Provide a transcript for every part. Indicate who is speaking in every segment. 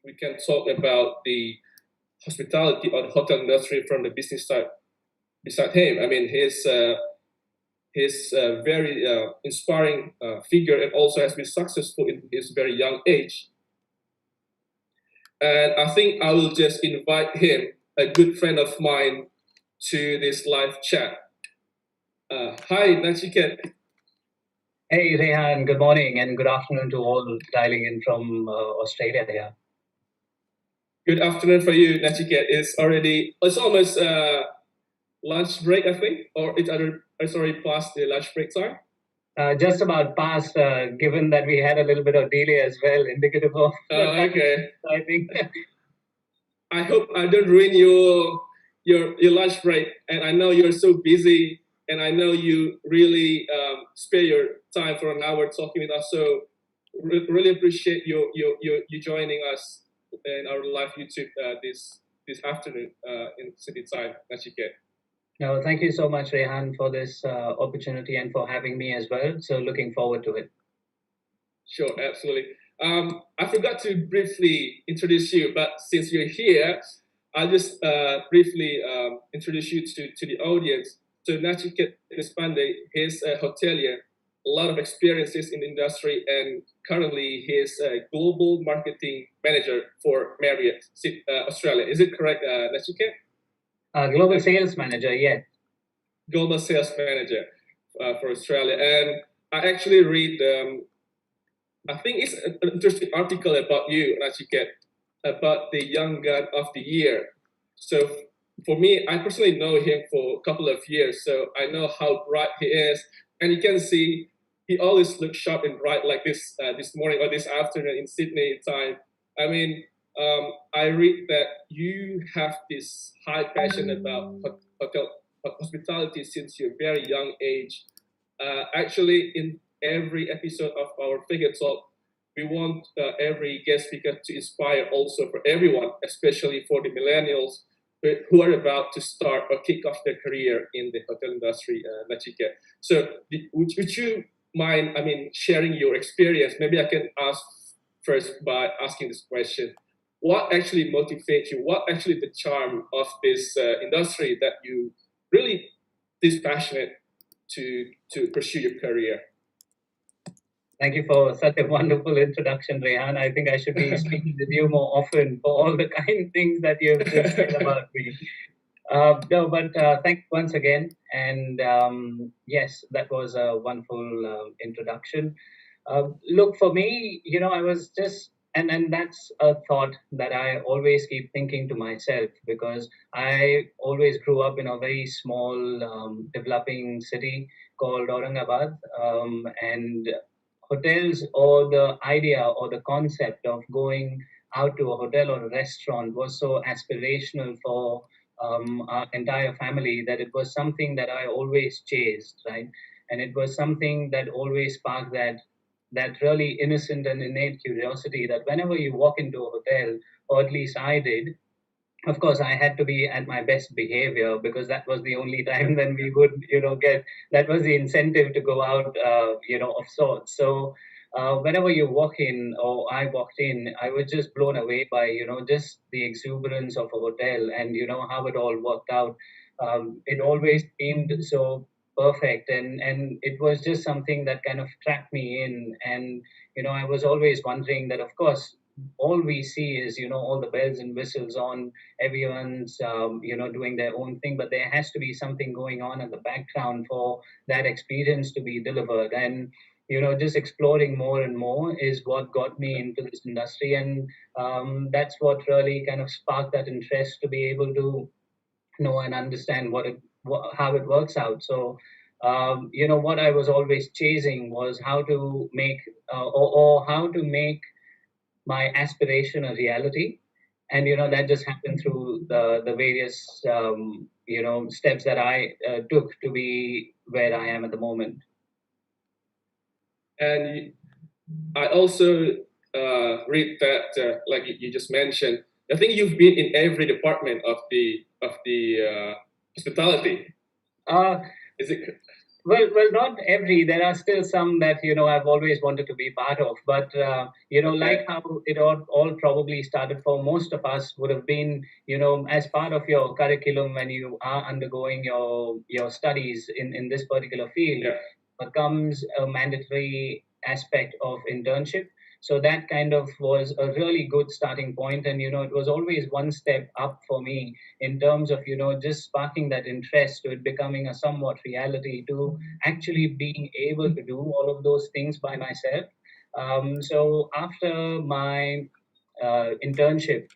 Speaker 1: we can talk about the hospitality or the hotel industry from the business side beside him. I mean, he's a very inspiring figure and also has been successful in his very young age. And I think I will just invite him, a good friend of mine, to this live chat. Hi, Nachiket.
Speaker 2: Hey, Rehan, good morning and good afternoon to all dialing in from Australia here.
Speaker 1: Good afternoon for you, Nachiket. It's almost lunch break, I think, or it's already past the lunch break time.
Speaker 2: Just about past, given that we had a little bit of delay as well, indicative of.
Speaker 1: Okay.
Speaker 2: I think.
Speaker 1: I hope I don't ruin your lunch break, and I know you're so busy, and I know you really spare your time for an hour talking with us. So really appreciate you joining us in our live YouTube this afternoon in City time, Nachiket.
Speaker 2: No, thank you so much, Rehan, for this opportunity and for having me as well. So looking forward to it.
Speaker 1: Sure, absolutely. I forgot to briefly introduce you, but since you're here, I'll just briefly introduce you to the audience. So Nackhiket Deshpande, he's a hotelier, a lot of experiences in the industry, and currently he's a global marketing manager for Marriott Australia. Is it correct, Nackhiket?
Speaker 2: Global sales manager, yeah.
Speaker 1: Global sales manager for Australia. And I actually read, I think it's an interesting article about you, Nachiket, about the Young Gun of the Year. So for me, I personally know him for a couple of years, so I know how bright he is. And you can see he always looks sharp and bright like this morning or this afternoon in Sydney time. I mean, I read that you have this high passion about hospitality since your very young age. Actually, in every episode of our Figure Talk, we want every guest speaker to inspire also for everyone, especially for the millennials who are about to start or kick off their career in the hotel industry, Nachiket. So would you mind, sharing your experience? Maybe I can ask first by asking this question. What actually motivates you? What actually the charm of this industry that you really this passionate to pursue your career?
Speaker 2: Thank you for such a wonderful introduction, Rehan. I think I should be speaking with you more often for all the kind things that you've just said about me. Thanks once again. And yes, that was a wonderful introduction. Look, for me, I was just, and that's a thought that I always keep thinking to myself, because I always grew up in a very small, developing city called Aurangabad. And hotels, or the idea or the concept of going out to a hotel or a restaurant, was so aspirational for our entire family that it was something that I always chased, right? And it was something that always sparked that really innocent and innate curiosity that whenever you walk into a hotel, or at least I did, of course I had to be at my best behavior, because that was the only time when we would get, that was the incentive to go out of sorts. So whenever you walk in, or I walked in, I was just blown away by just the exuberance of a hotel, and how it all worked out. It always seemed so perfect, and it was just something that kind of tracked me in. And I was always wondering that, of course, all we see is all the bells and whistles on, everyone's doing their own thing, but there has to be something going on in the background for that experience to be delivered. And just exploring more and more is what got me into this industry. And that's what really kind of sparked that interest to be able to know and understand how it works out. So what I was always chasing was how to make or how to make my aspiration a reality. And that just happened through the various steps that I took to be where I am at the moment.
Speaker 1: And I also read that, like you just mentioned, I think you've been in every department of the hospitality.
Speaker 2: Uh,
Speaker 1: Is it?
Speaker 2: Well, not every. There are still some that I've always wanted to be part of. But like
Speaker 1: Okay.
Speaker 2: how it all probably started for most of us would have been, as part of your curriculum when you are undergoing your studies in this particular field,
Speaker 1: Yeah.
Speaker 2: becomes a mandatory aspect of internship. So that kind of was a really good starting point, and it was always one step up for me in terms of just sparking that interest to it becoming a somewhat reality, to actually being able to do all of those things by myself. So after my internship,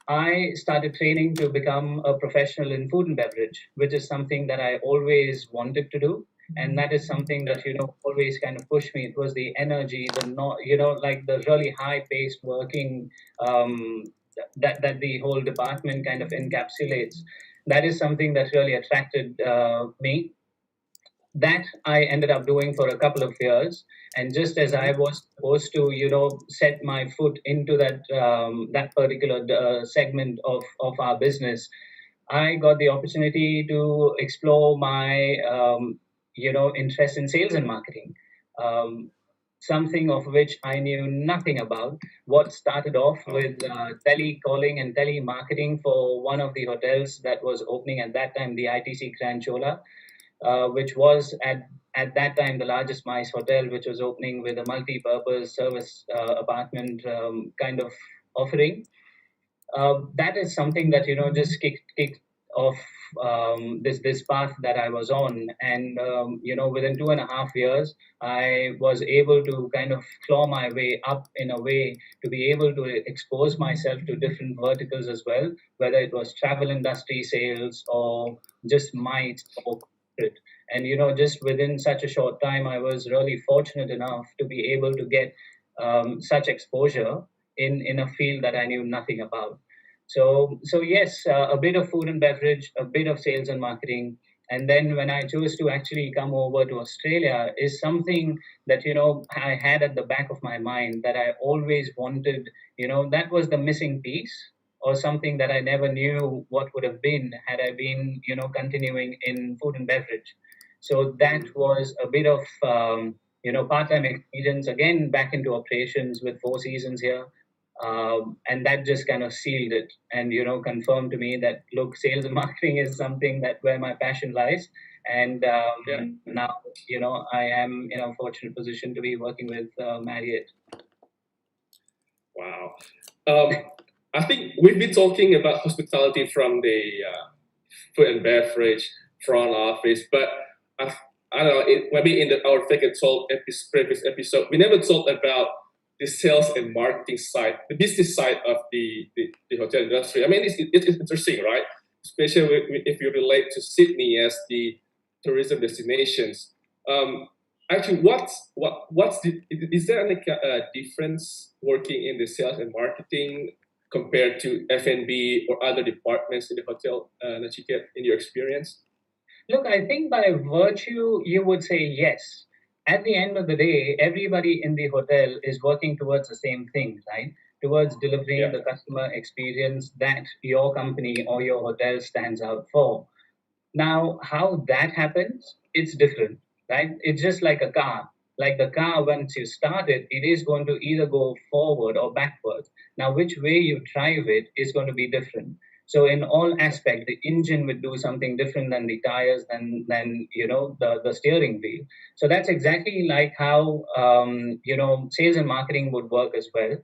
Speaker 2: I started training to become a professional in food and beverage, which is something that I always wanted to do. And that is something
Speaker 1: Yeah.
Speaker 2: that, always kind of pushed me. It was the energy, the not, like the really high paced working, that the whole department kind of encapsulates. That is something that really attracted me. That I ended up doing for a couple of years. And just as I
Speaker 1: Hmm.
Speaker 2: was supposed to, set my foot into that particular segment of our business, I got the opportunity to explore my, interest in sales and marketing. Um, Something of which I knew nothing about. What started off
Speaker 1: Oh.
Speaker 2: with tele-calling and telemarketing for one of the hotels that was opening at that time, the ITC Grand Chola, which was at that time the largest MICE hotel, which was opening with a multi-purpose service apartment kind of offering. That is something that just kicked off this path that I was on, and within 2.5 years, I was able to kind of claw my way up in a way to be able to expose myself to different verticals as well, whether it was travel industry sales or just mites or corporate. And just within such a short time, I was really fortunate enough to be able to get such exposure in a field that I knew nothing about. So yes, a bit of food and beverage, a bit of sales and marketing, and then when I chose to actually come over to Australia, is something that I had at the back of my mind that I always wanted. That was the missing piece, or something that I never knew what would have been had I been continuing in food and beverage. So that
Speaker 1: Mm.
Speaker 2: was a bit of part-time experience again back into operations with Four Seasons here, and that just kind of sealed it and confirmed to me that look, sales and marketing is something that where my passion lies. And
Speaker 1: Yeah.
Speaker 2: now I am in a fortunate position to be working with Marriott.
Speaker 1: Wow. Um, I think we've been talking about hospitality from the food and beverage front office, but I, I don't know. Maybe in our second talk previous episode, we never talked about the sales and marketing side, the business side of the hotel industry. I mean, it's interesting, right? Especially if you relate to Sydney as the tourism destinations. Um, Actually, what's the is there any difference working in the sales and marketing compared to F&B or other departments in the hotel, Nachiket, in your experience?
Speaker 2: Look, I think by virtue, you would say yes. At the end of the day, everybody in the hotel is working towards the same thing, right? Towards delivering
Speaker 1: Yeah.
Speaker 2: the customer experience that your company or your hotel stands out for. Now, how that happens, it's different, right? It's just like a car. Like the car, once you start it, it is going to either go forward or backwards. Now, which way you drive it is going to be different. So, in all aspects, the engine would do something different than the tires, than the steering wheel. So that's exactly like how sales and marketing would work as well.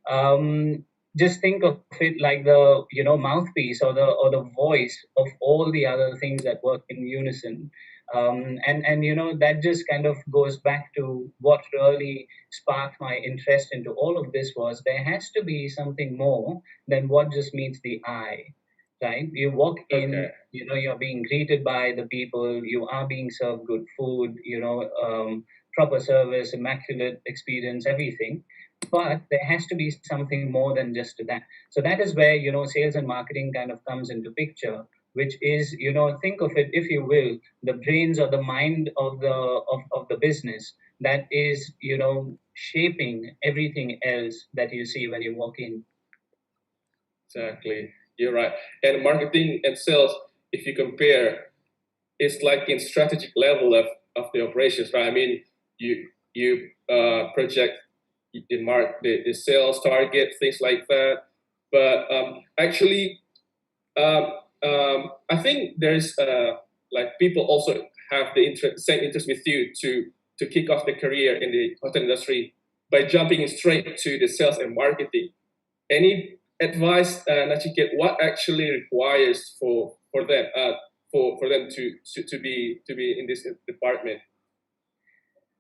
Speaker 2: Um, just think of it like the mouthpiece or the voice of all the other things that work in unison. And that just kind of goes back to what really sparked my interest into all of this. Was there has to be something more than what just meets the eye, right? You walk in,
Speaker 1: Okay.
Speaker 2: you're being greeted by the people, you are being served good food, proper service, immaculate experience, everything. But there has to be something more than just that. So that is where sales and marketing kind of comes into picture, which is think of it, if you will, the brains or the mind of the business that is shaping everything else that you see when you walk in.
Speaker 1: Exactly. You're right. And marketing and sales, if you compare, it's like in strategic level of the operations, right? I mean, you project the sales target, things like that. But actually, um, I think there's like people also have the same interest with you to kick off the career in the hotel industry by jumping straight to the sales and marketing. Any advice, Nachiket, what actually requires for them for them to be in this department?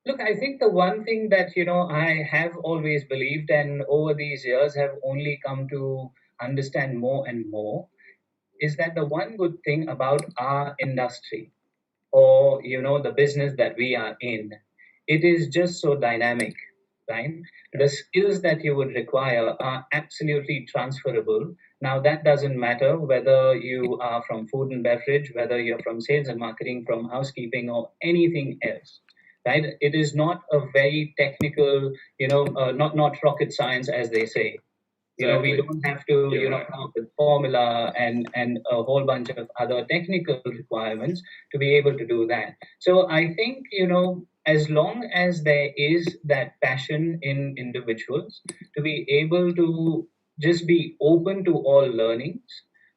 Speaker 2: Look, I think the one thing that, I have always believed and over these years have only come to understand more and more is that the one good thing about our industry or, the business that we are in, it is just so dynamic, right?
Speaker 1: Yeah.
Speaker 2: The skills that you would require are absolutely transferable. Now, that doesn't matter whether you are from food and beverage, whether you're from sales and marketing, from housekeeping, or anything else, right? It is not a very technical, not rocket science, as they say. We
Speaker 1: Exactly.
Speaker 2: don't have to,
Speaker 1: You're right.
Speaker 2: come up with formula and a whole bunch of other technical requirements to be able to do that. So I think, as long as there is that passion in individuals to be able to just be open to all learnings,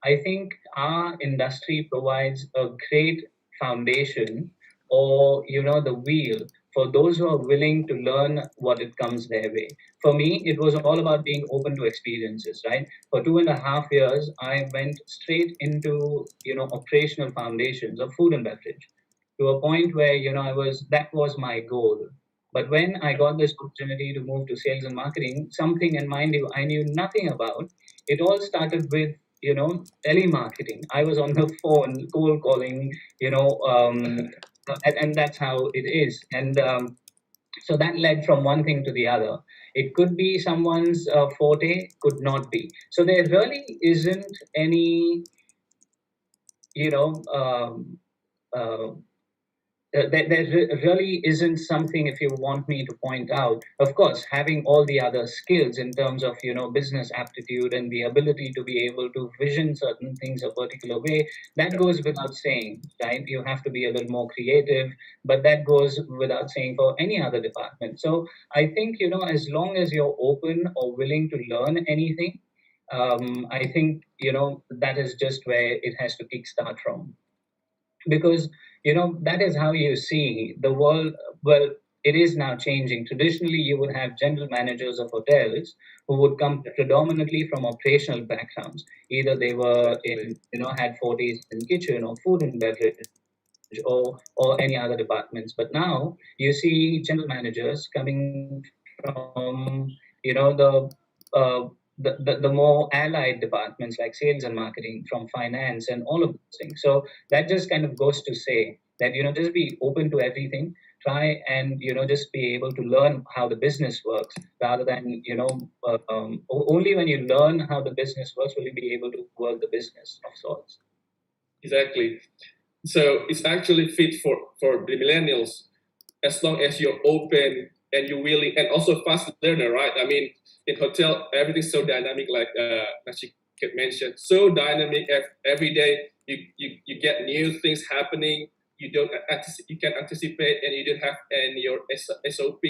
Speaker 2: I think our industry provides a great foundation or, the wheel for those who are willing to learn what it comes their way. For me, it was all about being open to experiences, right? For 2.5 years, I went straight into, operational foundations of food and beverage to a point where, that was my goal. But when I got this opportunity to move to sales and marketing, something, and mind you, I knew nothing about, it all started with, telemarketing. I was on the phone, cold calling, and that's how it is. And so that led from one thing to the other. It could be someone's forte, could not be. So there really isn't any, you know, uh, there really isn't something, if you want me to point out. Of course, having all the other skills in terms of, business aptitude and the ability to be able to vision certain things a particular way, that
Speaker 1: Yeah.
Speaker 2: goes without saying, right? You have to be a little more creative, but that goes without saying for any other department. So I think, as long as you're open or willing to learn anything, I think, that is just where it has to kickstart from, because that is how you see the world. Well, it is now changing. Traditionally, you would have general managers of hotels who would come
Speaker 1: Yeah.
Speaker 2: predominantly from operational backgrounds. Either they were
Speaker 1: Exactly.
Speaker 2: in, had forties in kitchen or food and beverage or any other departments. But now you see general managers coming from, the the more allied departments like sales and marketing, from finance and all of those things. So that just kind of goes to say that, just be open to everything. Try and, just be able to learn how the business works, rather than, only when you learn how the business works will you be able to work the business of sorts.
Speaker 1: Exactly. So it's actually fit for the millennials as long as you're open and you're willing and also fast learner, right? I mean, in hotel, everything's so dynamic, like Nachiket mentioned, so dynamic every day. You get new things happening. You can anticipate, and you don't have any your SOP.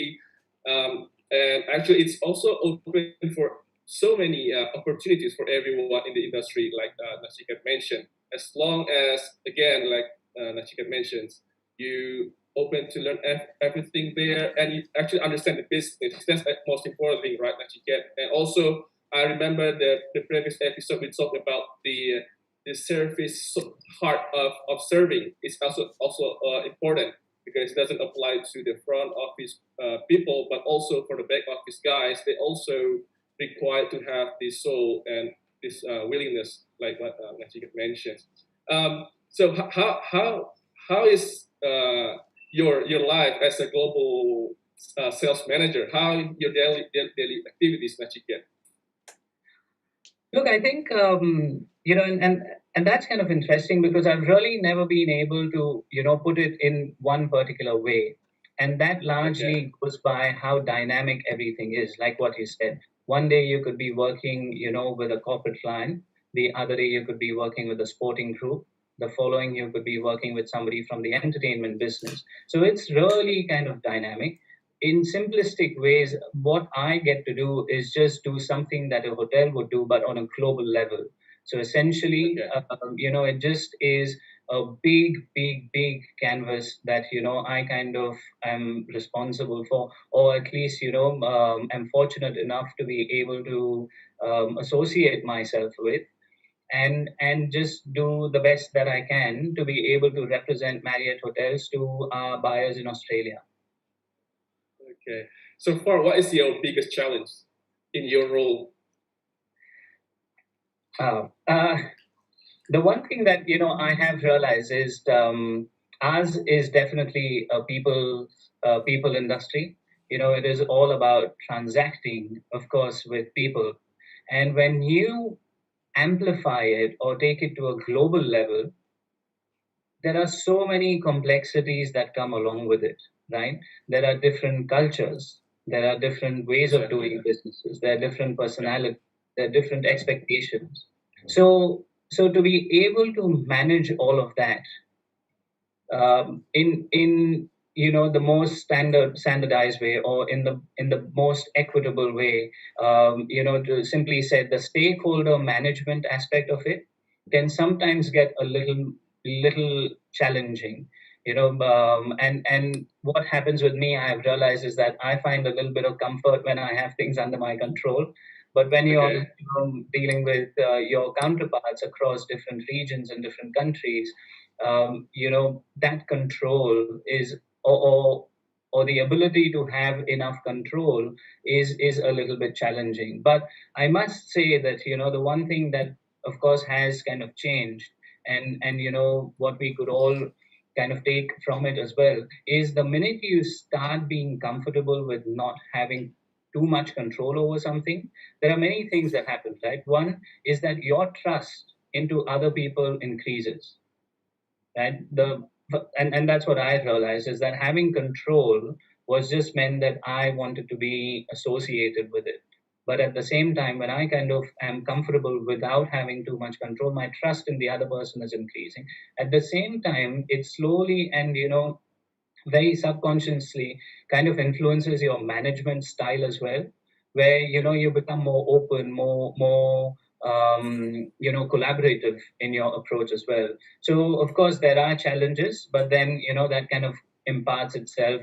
Speaker 1: And actually, it's also open for so many opportunities for everyone in the industry, like Nachiket mentioned. As long as, again, like Nachiket mentions, you open to learn everything there, and you actually understand the business. That's the most important thing, right? That you get. And also, I remember the previous episode we talked about the service part of serving is also important, because it doesn't apply to the front office people, but also for the back office guys. They also required to have this soul and this willingness, like what Nachiket mentioned. So how is your life as a global sales manager? How your daily activities that you get?
Speaker 2: Look, I think, and that's kind of interesting because I've really never been able to, put it in one particular way, and that
Speaker 1: Okay.
Speaker 2: largely goes by how dynamic everything is. Like what you said, one day you could be working, with a corporate client, the other day you could be working with a sporting group, The following, you could be working with somebody from the entertainment business. So it's really kind of dynamic. In simplistic ways, what I get to do is just do something that a hotel would do, but on a global level. So essentially,
Speaker 1: Okay.
Speaker 2: it just is a big, big, big canvas that I kind of am responsible for, or at least am fortunate enough to be able to associate myself with, and just do the best that I can to be able to represent Marriott Hotels to our buyers in Australia.
Speaker 1: Okay. So far, what is your biggest challenge in your role?
Speaker 2: Uh, uh, the one thing that I have realized is ours is definitely a people industry. It is all about transacting, of course, with people, and when you amplify it or take it to a global level, there are so many complexities that come along with it, right? There are different cultures, there are different ways of
Speaker 1: Exactly.
Speaker 2: doing businesses, there are different personalities, there are different expectations. So to be able to manage all of that in the most standardized way, or in the most equitable way, to simply say, the stakeholder management aspect of it can sometimes get a little challenging. And what happens with me, I've realized, is that I find a little bit of comfort when I have things under my control. But when you're
Speaker 1: Okay.
Speaker 2: dealing with your counterparts across different regions and different countries, that control is, or the ability to have enough control is a little bit challenging. But I must say that the one thing that, of course, has kind of changed, and what we could all kind of take from it as well, is the minute you start being comfortable with not having too much control over something, there are many things that happen, right? One is that your trust into other people increases, right? And that's what I realized, is that having control was just meant that I wanted to be associated with it. But at the same time, when I kind of am comfortable without having too much control, my trust in the other person is increasing. At the same time, it slowly and very subconsciously kind of influences your management style as well, where you become more open, more collaborative in your approach as well. So of course there are challenges, but then that kind of imparts itself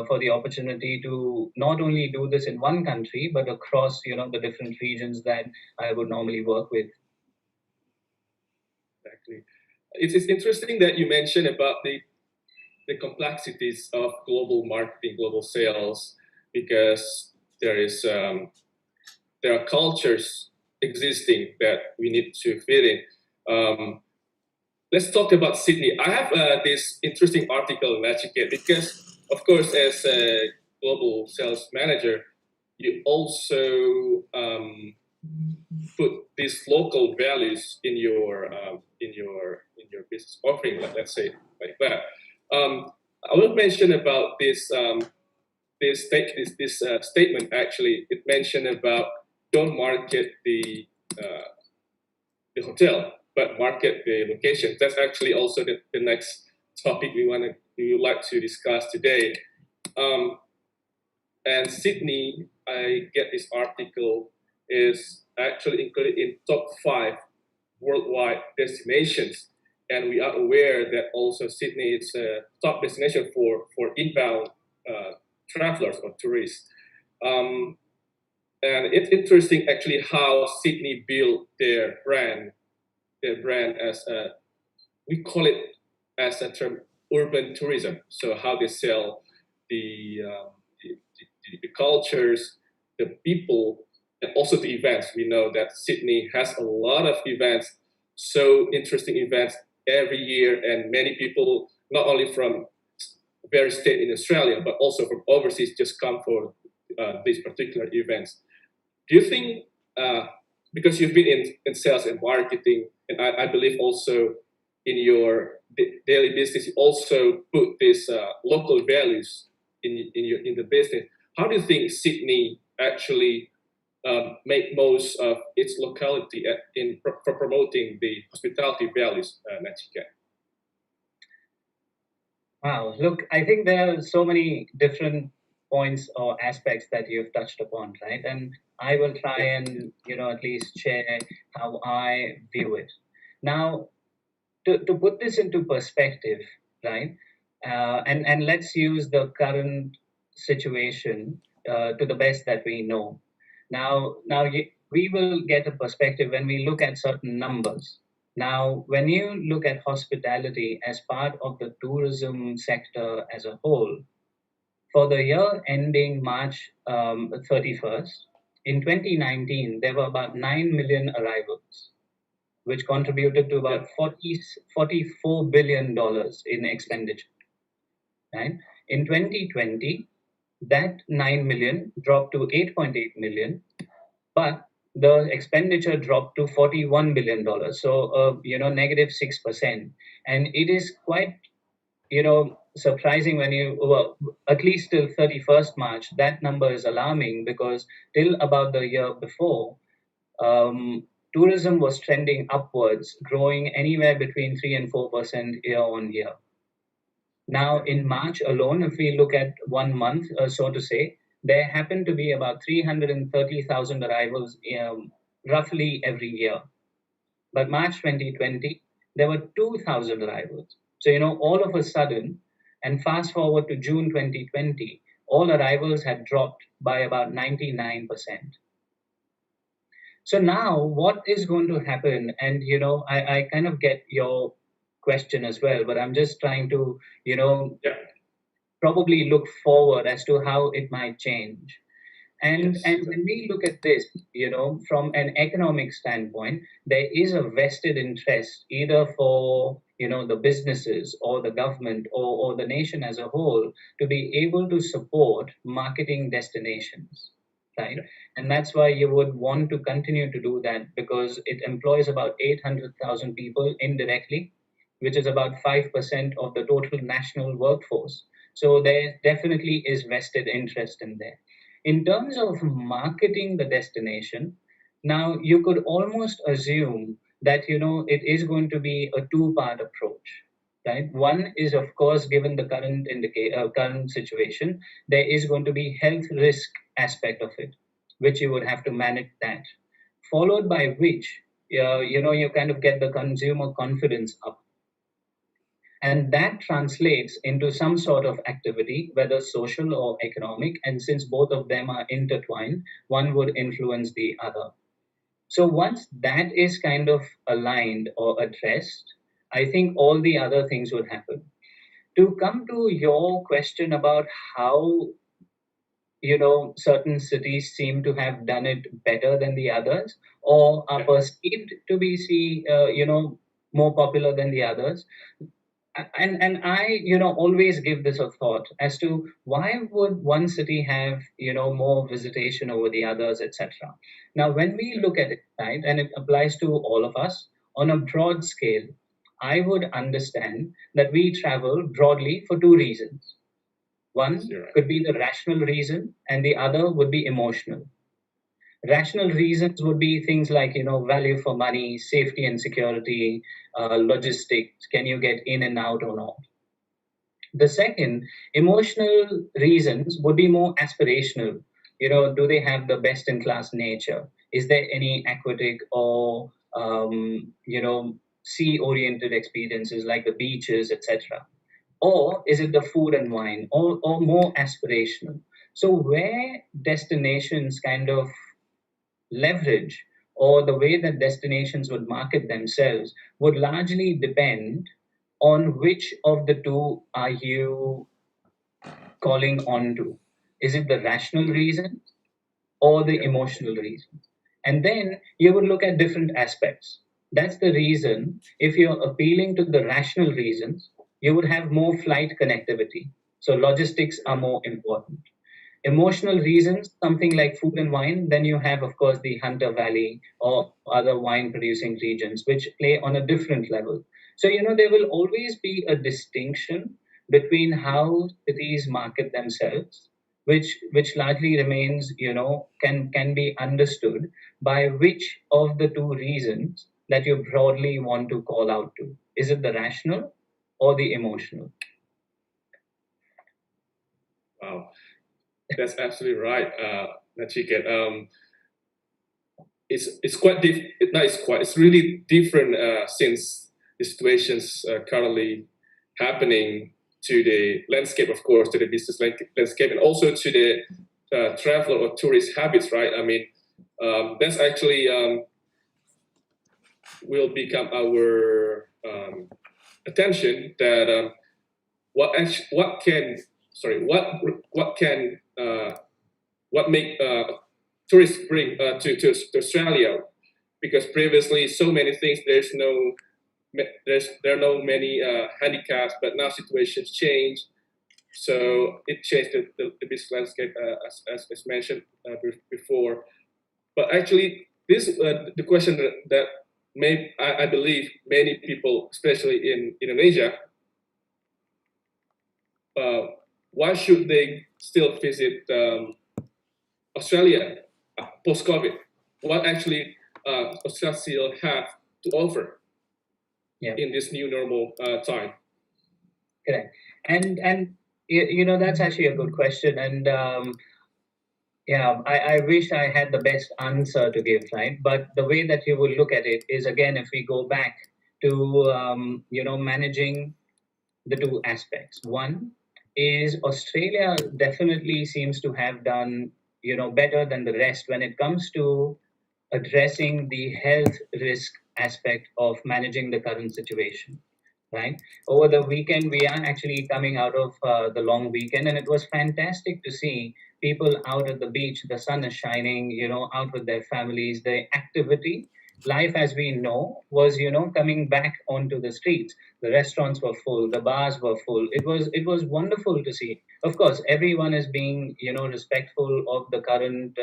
Speaker 2: for the opportunity to not only do this in one country, but across the different regions that I would normally work with.
Speaker 1: Exactly. It's interesting that you mentioned about the complexities of global marketing, global sales, because there are cultures existing that we need to fit in. Um, let's talk about Sydney. I have this interesting article in Nackhiket because, of course, as a global sales manager, you also put these local values in your business offering. Let's say like that. I will mention about this statement. Actually, it mentioned about don't market uh, the hotel, but market the location. That's actually also the next topic we would like to discuss today. Um, and Sydney, I get this article, is actually included in top 5 worldwide destinations. And we are aware that also Sydney is a top destination for inbound travelers or tourists. Um, and it's interesting actually how Sydney built their brand as we call it as a term urban tourism. So how they sell the, the cultures, the people, and also the events. We know that Sydney has a lot of events, so interesting events every year, and many people, not only from various states in Australia, but also from overseas, just come for these particular events. Do you think, because you've been in sales and marketing, and I believe also in your daily business, you also put these local values in the business. How do you think Sydney actually make most of its locality for promoting the hospitality values, Nachiket?
Speaker 2: Wow, look, I think there are so many different points or aspects that you've touched upon, right? And I will try
Speaker 1: Yeah,
Speaker 2: and, at least share how I view it. Now, to put this into perspective, right? And let's use the current situation to the best that we know. We will get a perspective when we look at certain numbers. Now, when you look at hospitality as part of the tourism sector as a whole, for the year ending March 31st, in 2019, there were about 9 million arrivals, which contributed to
Speaker 1: yeah,
Speaker 2: about $44 billion in expenditure. Right? In 2020, that 9 million dropped to 8.8 million, but the expenditure dropped to $41 billion. So, negative 6%. And it is quite, surprising when well, at least till 31st March, that number is alarming because till about the year before, tourism was trending upwards, growing anywhere between 3 and 4% year on year. Now, in March alone, if we look at 1 month, so to say, there happened to be about 330,000 arrivals roughly every year. But March 2020, there were 2,000 arrivals. So, all of a sudden, and fast forward to June 2020, all arrivals had dropped by about 99%. So now, what is going to happen? And I kind of get your question as well, but I'm just trying to
Speaker 1: yeah.
Speaker 2: probably look forward as to how it might change. And
Speaker 1: Yes,
Speaker 2: when
Speaker 1: exactly.
Speaker 2: we look at this, from an economic standpoint, there is a vested interest either for the businesses or the government or the nation as a whole to be able to support marketing destinations, right?
Speaker 1: Yeah,
Speaker 2: And that's why you would want to continue to do that because it employs about 800,000 people indirectly, which is about 5% of the total national workforce. So there definitely is vested interest in there. In terms of marketing the destination, now you could almost assume that it is going to be a two-part approach, right? One is, of course, given the current situation, there is going to be health risk aspect of it, which you would have to manage that, followed by which you kind of get the consumer confidence up, and that translates into some sort of activity, whether social or economic. And since both of them are intertwined, one would influence the other. So once that is kind of aligned or addressed, I think all the other things would happen. To come to your question about how certain cities seem to have done it better than the others or are
Speaker 1: yeah,
Speaker 2: perceived to be more popular than the others, and I always give this a thought as to why would one city have more visitation over the others, etc. Now when we
Speaker 1: yeah.
Speaker 2: look at it, right, and it applies to all of us on a broad scale, I would understand that we travel broadly for two reasons.
Speaker 1: Yes,
Speaker 2: One
Speaker 1: you're right.
Speaker 2: could be the rational reason and the other would be emotional. Rational reasons would be things like value for money, safety and security, logistics, can you get in and out or not. The second, emotional reasons would be more aspirational. Do they have the best in class nature? Is there any aquatic or sea oriented experiences like the beaches, etc.? Or is it the food and wine, or more aspirational? So where destinations kind of leverage, or the way that destinations would market themselves, would largely depend on which of the two are you calling on to. Is it the rational reason or the
Speaker 1: Yeah,
Speaker 2: emotional reason? And then you would look at different aspects. That's the reason, if you're appealing to the rational reasons, you would have more flight connectivity. So logistics are
Speaker 1: right.
Speaker 2: more important. Emotional reasons, something like food and wine, then you have, of course, the Hunter Valley or other wine producing regions, which play on a different level. So, there will always be a distinction between how cities market themselves which largely remains, can be understood by which of the two reasons that you broadly want to call out to. Is it the rational or the emotional?
Speaker 1: Wow, that's absolutely right, Nachiket. It's quite not it's quite it's really different since the situations currently happening to the landscape, of course, to the business landscape, and also to the traveler or tourist habits, right? I mean, that's actually will become our attention that what can sorry what can what make tourists bring to Australia, because previously so many things there are no many handicaps, but now situations change, so it changed the business landscape as mentioned before. But actually, this the question that I believe many people, especially in Indonesia, uh, why should they still visit Australia post-COVID? What actually Australia still have to offer
Speaker 2: Yeah,
Speaker 1: in this new normal time?
Speaker 2: correct. And that's actually a good question. And yeah, I wish I had the best answer to give, right? But the way that you will look at it is, again, if we go back to managing the two aspects. One is Australia definitely seems to have done better than the rest when it comes to addressing the health risk aspect of managing the current situation, right? Over the weekend, we are actually coming out of the long weekend, and it was fantastic to see people out at the beach. The sun is shining, out with their families. The activity, life as we know, was coming back onto the streets. The restaurants were full, the bars were full. It was wonderful to see. Of course, everyone is being respectful of the current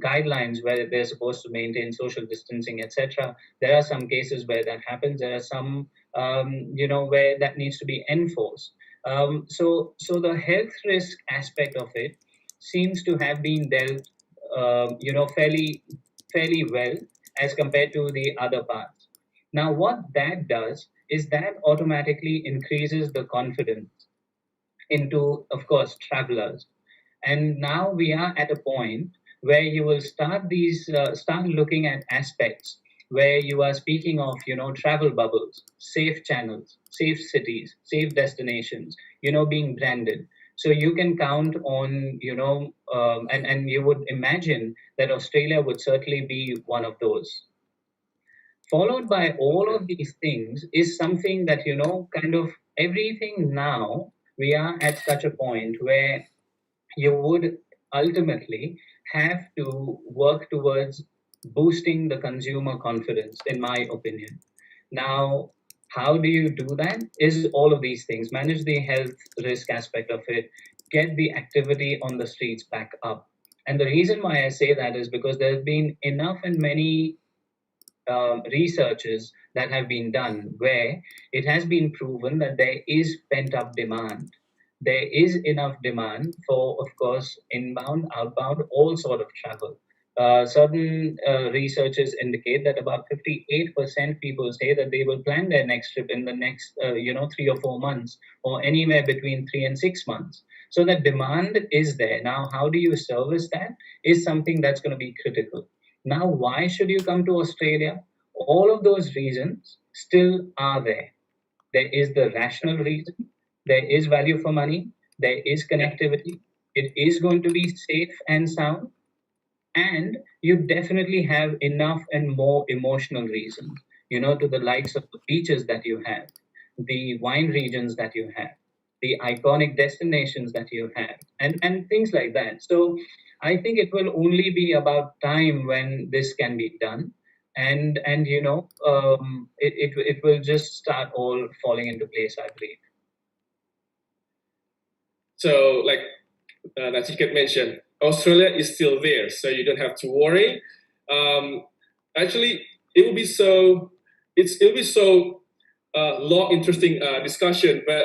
Speaker 2: guidelines where they're supposed to maintain social distancing, etc. There are some cases where that happens. There are some where that needs to be enforced. So the health risk aspect of it seems to have been dealt, fairly well as compared to the other parts. Now, what that does is that automatically increases the confidence into, of course, travelers. And now we are at a point where you will start looking at aspects where you are speaking of travel bubbles, safe channels, safe cities, safe destinations, being branded. So you can count on and you would imagine that Australia would certainly be one of those. Followed by all
Speaker 1: Okay.
Speaker 2: of these things is something that kind of everything. Now we are at such a point where you would ultimately have to work towards boosting the consumer confidence, in my opinion. Now, how do you do that? Is all of these things: manage the health risk aspect of it, get the activity on the streets back up. And the reason why I say that is because there's been enough and many researches that have been done where it has been proven that there is pent up demand. There is enough demand for, of course, inbound, outbound, all sort of travel. Certain researchers indicate that about 58% people say that they will plan their next trip in the next 3 or 4 months, or anywhere between 3 and 6 months. So that demand is there. Now, how do you service that is something that's going to be critical. Now, why should you come to Australia? All of those reasons still are there. There is the rational reason, there is value for money, there is
Speaker 1: Yeah.
Speaker 2: connectivity, it is going to be safe and sound, and you definitely have enough and more emotional reasons, to the likes of the beaches that you have, the wine regions that you have, the iconic destinations that you have, and things like that. So I think it will only be about time when this can be done. And it will just start all falling into place, I believe.
Speaker 1: So, like Nachiket mentioned, Australia is still there, so you don't have to worry. Um, Actually, it will be so. It'll be so long, interesting discussion. But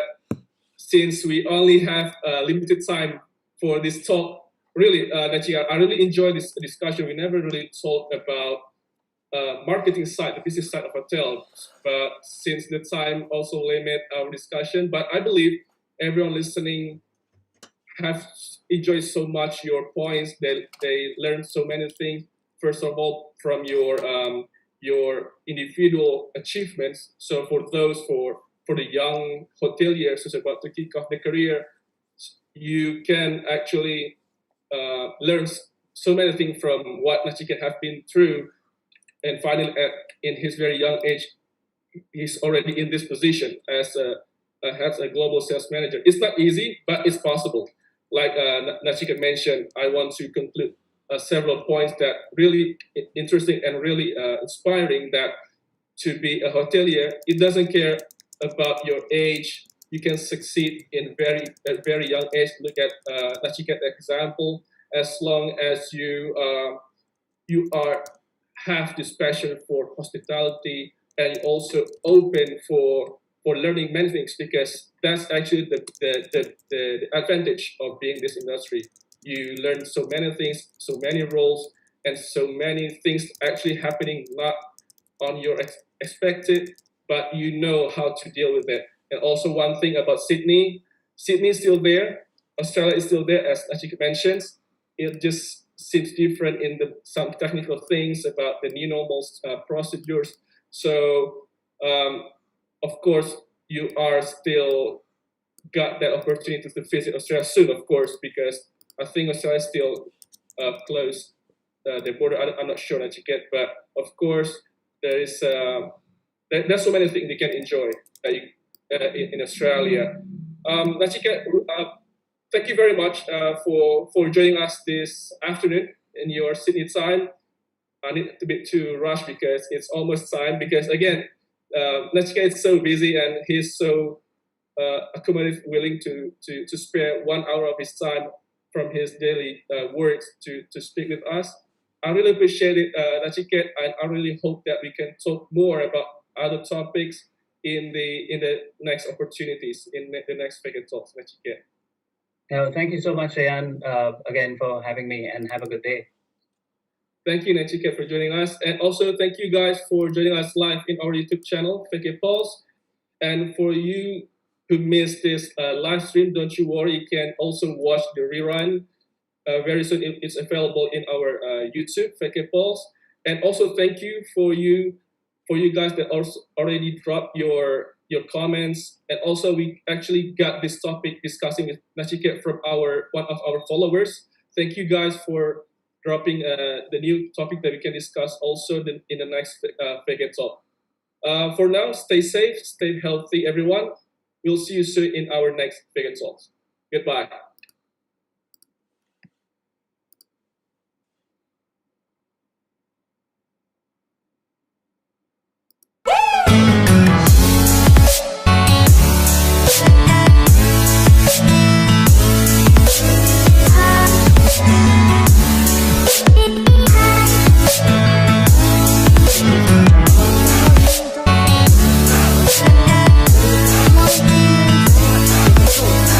Speaker 1: since we only have limited time for this talk. Really, Nachi, I really enjoy this discussion. We never really talked about marketing side, the business side of hotels, but since the time also limit our discussion, but I believe everyone listening have enjoyed so much your points. They learned so many things. First of all, from your individual achievements. So for those for the young hoteliers who's about to kick off their career, you can actually learn so many things from what Nachiket have been through, and finally, in his very young age, he's already in this position as a global sales manager. It's not easy, but it's possible. Like Nachiket mentioned, I want to conclude several points that really interesting and really inspiring. That to be a hotelier, it doesn't care about your age. You can succeed in very young age. Look at Nachiket example. As long as you are have this passion for hospitality and also open for learning many things, because that's actually the advantage of being this industry. You learn so many things, so many roles, and so many things actually happening not on your expected, but you know how to deal with it. And also one thing about Sydney is still there, Australia is still there, as Ashik mentions. It just seems different in some technical things about the new normal procedures. So of course, you are still got that opportunity to visit Australia soon, of course, because I think Australia is still closed the border. I'm not sure that you get, but of course, there's so many things you can enjoy in Australia. Nachiket, thank you very much for joining us this afternoon in your Sydney time. I need a bit to rush because it's almost time. Because again, Nachiket is so busy and he's so accommodative, willing to spare 1 hour of his time from his daily work to speak with us. I really appreciate it, Nachiket, and I really hope that we can talk more about other topics in the next opportunities, in the next Figure Talks, Nachiket.
Speaker 2: Thank you so much, Rayan, again for having me, and have a good day.
Speaker 1: Thank you, Nachiket, for joining us. And also thank you guys for joining us live in our YouTube channel, Figure Pulse. And for you who missed this live stream, don't you worry, you can also watch the rerun. Very soon it's available in our YouTube, Figure Pulse. And also thank you for you guys that also already dropped your comments. And also we actually got this topic discussing with Nachiket from one of our followers. Thank you guys for dropping the new topic that we can discuss also in the next Figure Talk. For now, stay safe, stay healthy, everyone. We'll see you soon in our next Figure Talks. Goodbye.